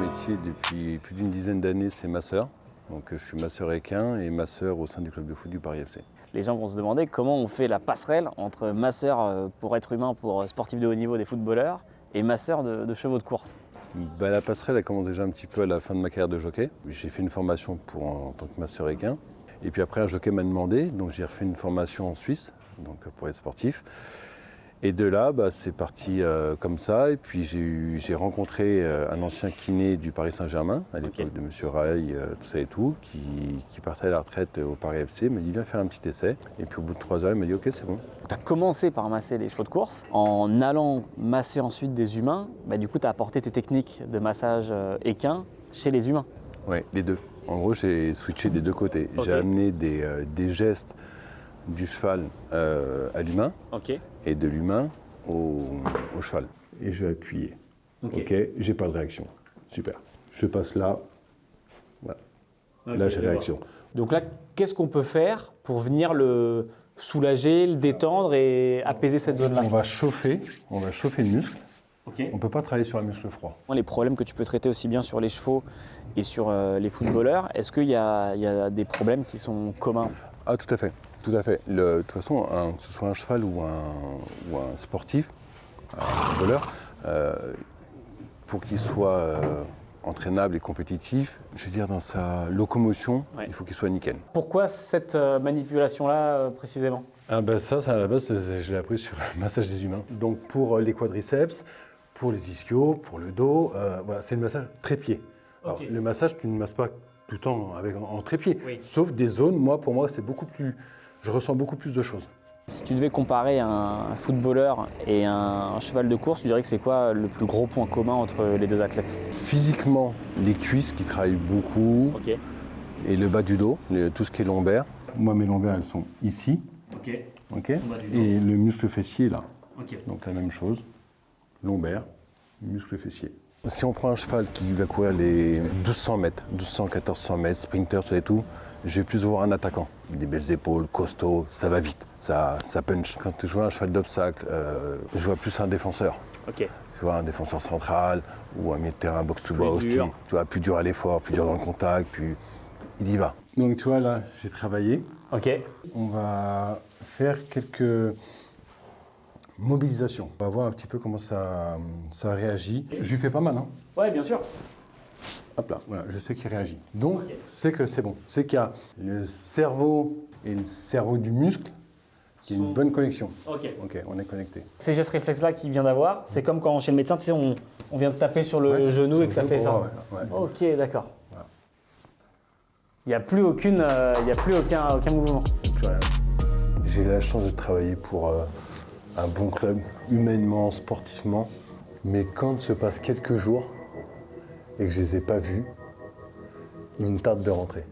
métier depuis plus d'une dizaine d'années, c'est masseur. Donc je suis masseur équin et masseur au sein du club de foot du Paris FC. Les gens vont se demander comment on fait la passerelle entre masseur pour être humain, pour sportif de haut niveau des footballeurs, et masseur de chevaux de course. La passerelle, elle commence déjà un petit peu à la fin de ma carrière de jockey. J'ai fait une formation en tant que masseur équin. Et puis après, un jockey m'a demandé, donc j'ai refait une formation en Suisse, donc pour être sportif. Et de là, c'est parti comme ça. Et puis j'ai rencontré un ancien kiné du Paris Saint-Germain, à l'époque de M. Rail, tout ça et tout, qui partait à la retraite au Paris FC. Il m'a dit, viens faire un petit essai. Et puis au bout de 3 heures, il m'a dit, ok, c'est bon. Tu as commencé par masser des chevaux de course. En allant masser ensuite des humains, du coup, tu as apporté tes techniques de massage équin chez les humains. Oui, les deux. En gros, j'ai switché des deux côtés. J'ai amené des gestes du cheval à l'humain et de l'humain au cheval. Et je vais appuyer. Ok, j'ai pas de réaction. Super. Je passe là. Voilà. Là, j'ai réaction. Donc là, qu'est-ce qu'on peut faire pour venir le soulager, le détendre et apaiser cette zone-là? On va chauffer le muscle. On ne peut pas travailler sur un muscle froid. Les problèmes que tu peux traiter aussi bien sur les chevaux et sur les footballeurs, est-ce qu'il y a des problèmes qui sont communs? Ah, tout à fait. Tout à fait. De toute façon, que ce soit un cheval ou un sportif, un footballeur, pour qu'il soit entraînable et compétitif, je veux dire, dans sa locomotion, il faut qu'il soit nickel. Pourquoi cette manipulation-là précisément? Ça, à la base, je l'ai appris sur le massage des humains. Donc pour les quadriceps, pour les ischios, pour le dos, c'est le massage trépied. Alors, le massage, tu ne masses pas tout le temps en trépied, sauf des zones, pour moi, c'est beaucoup plus... Je ressens beaucoup plus de choses. Si tu devais comparer un footballeur et un cheval de course, tu dirais que c'est quoi le plus gros point commun entre les deux athlètes? Physiquement, les cuisses qui travaillent beaucoup et le bas du dos, tout ce qui est lombaire. Moi, mes lombaires, elles sont ici. Et le muscle fessier, là. Donc la même chose, lombaire, muscle fessier. Si on prend un cheval qui va courir les 1200 mètres, 1200, 1400 mètres, sprinter, et tout, je vais plus voir un attaquant. Des belles épaules, costaud, ça va vite, ça punch. Quand je vois un cheval d'obstacle, je vois plus un défenseur. Tu vois, un défenseur central ou un milieu de terrain box-to-box, tu vois, plus dur à l'effort, plus dur dans le contact, puis il y va. Donc tu vois, là, j'ai travaillé. On va faire quelques mobilisations. On va voir un petit peu comment ça réagit. Je lui fais pas mal, hein? Ouais, bien sûr. Hop là, voilà, je sais qu'il réagit. Donc, c'est que c'est bon. C'est qu'il y a le cerveau et le cerveau du muscle qui a une bonne connexion. Ok, on est connecté. Ces gestes réflexes-là qu'il vient d'avoir, c'est comme quand chez le médecin, tu sais, on vient de taper sur le genou et que ça fait ça. Ok, d'accord. Voilà. Il n'y a plus aucun mouvement. Plus rien. J'ai eu la chance de travailler pour un bon club, humainement, sportivement. Mais quand se passent quelques jours et que je ne les ai pas vus, il me tarde de rentrer.